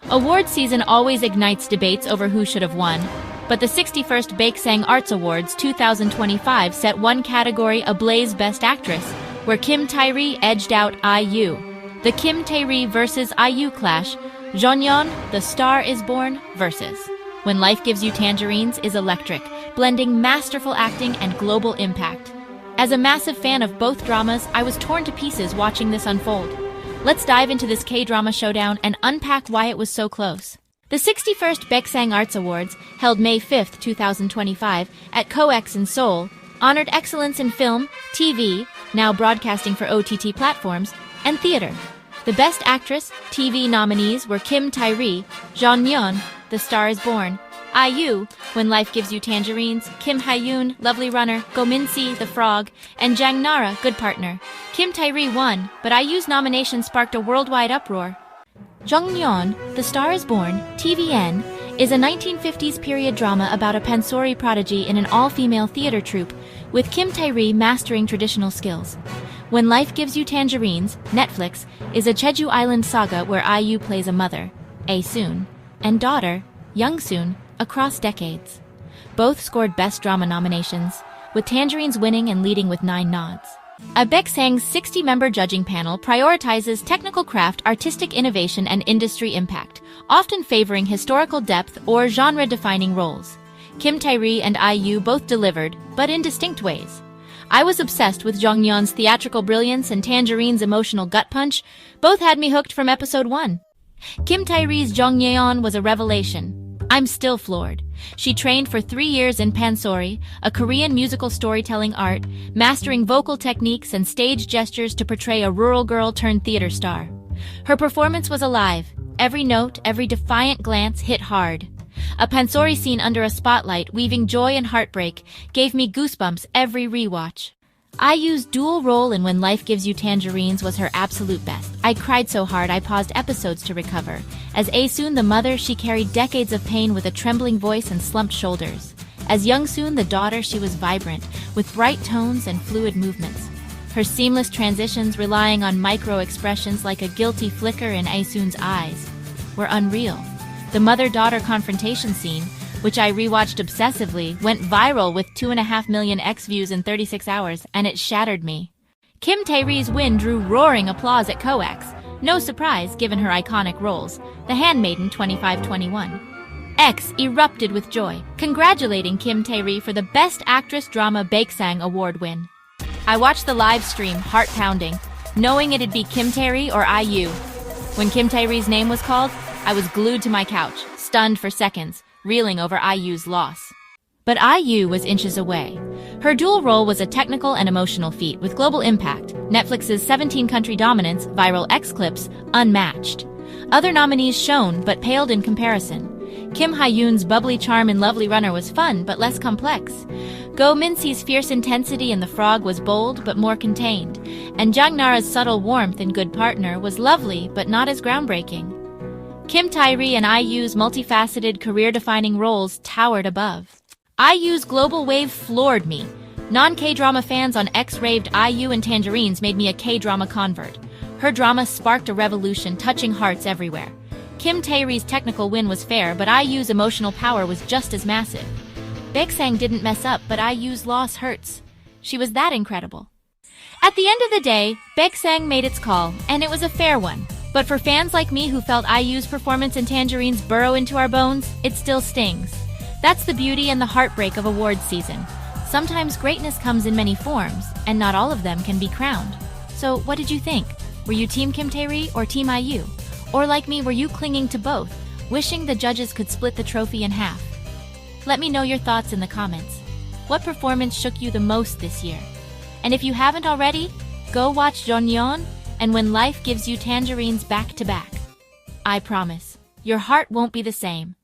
Award season always ignites debates over who should have won, but the 61st Baeksang Arts Awards 2025 set one category ablaze Best Actress, where Kim Tae-ri edged out IU. The Kim Tae-ri versus IU clash, Jeongyeon, The Star is Born versus When Life Gives You Tangerines is electric, blending masterful acting and global impact. As a massive fan of both dramas, I was torn to pieces watching this unfold. Let's dive into this K-drama showdown and unpack why it was so close. The 61st Baeksang Arts Awards, held May 5, 2025, at COEX in Seoul, honored excellence in film, TV, now broadcasting for OTT platforms, and theater. The Best Actress, TV nominees were Kim Tae-ri, Jeongyeon, The Star is Born, IU, When Life Gives You Tangerines, Kim Hae-yoon, Lovely Runner, Go Min-si, The Frog, and Jang Nara, Good Partner. Kim Tae-ri won, but IU's nomination sparked a worldwide uproar. Jeongyeon, The Star is Born, TVN, is a 1950s period drama about a pansori prodigy in an all-female theater troupe, with Kim Tae-ri mastering traditional skills. When Life Gives You Tangerines, Netflix, is a Jeju Island saga where IU plays a mother, A-soon, and daughter, Young-soon, across decades. Both scored Best Drama nominations, with Tangerines winning and leading with 9 nods. A Baeksang's 60-member judging panel prioritizes technical craft, artistic innovation, and industry impact, often favoring historical depth or genre-defining roles. Kim Tae-ri and IU both delivered, but in distinct ways. I was obsessed with Jeongyeon's theatrical brilliance and Tangerine's emotional gut punch. Both had me hooked from episode 1. Kim Tae-ri's Jeongyeon was a revelation. I'm still floored. She trained for 3 years in pansori, a Korean musical storytelling art, mastering vocal techniques and stage gestures to portray a rural girl turned theater star. Her performance was alive. Every note, every defiant glance hit hard. A pansori scene under a spotlight, weaving joy and heartbreak, gave me goosebumps every rewatch. IU's dual role in When Life Gives You Tangerines was her absolute best. I cried so hard I paused episodes to recover. As A-soon, the mother, she carried decades of pain with a trembling voice and slumped shoulders. As Young-soon, the daughter, she was vibrant, with bright tones and fluid movements. Her seamless transitions, relying on micro-expressions like a guilty flicker in A-soon's eyes, were unreal. The mother-daughter confrontation scene, which I rewatched obsessively, went viral with 2.5 million X views in 36 hours, and it shattered me. Kim Tae-ri's win drew roaring applause at COEX. No surprise, given her iconic roles. The Handmaiden 2521. X erupted with joy, congratulating Kim Tae-ri for the Best Actress Drama Baeksang Award win. I watched the live stream, heart-pounding, knowing it'd be Kim Tae-ri or IU. When Kim Tae-ri's name was called, I was glued to my couch, stunned for seconds, reeling over IU's loss. But IU was inches away. Her dual role was a technical and emotional feat with global impact, Netflix's 17-country dominance, viral X clips, unmatched. Other nominees shone but paled in comparison. Kim Hae-yoon's bubbly charm in Lovely Runner was fun but less complex. Go Min-si's fierce intensity in The Frog was bold but more contained. And Jang Nara's subtle warmth in Good Partner was lovely but not as groundbreaking. Kim Tae-ri and IU's multifaceted, career-defining roles towered above. IU's global wave floored me. Non-K-drama fans on X raved IU and Tangerines made me a K-drama convert. Her drama sparked a revolution, touching hearts everywhere. Kim Tae-ri's technical win was fair, but IU's emotional power was just as massive. Baeksang didn't mess up, but IU's loss hurts. She was that incredible. At the end of the day, Baeksang made its call, and it was a fair one. But for fans like me who felt IU's performance in Tangerines burrow into our bones, it still stings. That's the beauty and the heartbreak of awards season. Sometimes greatness comes in many forms, and not all of them can be crowned. So what did you think? Were you Team Kim Tae-ri or Team IU? Or like me, were you clinging to both, wishing the judges could split the trophy in half? Let me know your thoughts in the comments. What performance shook you the most this year? And if you haven't already, go watch Jeongyeon and When Life Gives You Tangerines back to back. I promise, your heart won't be the same.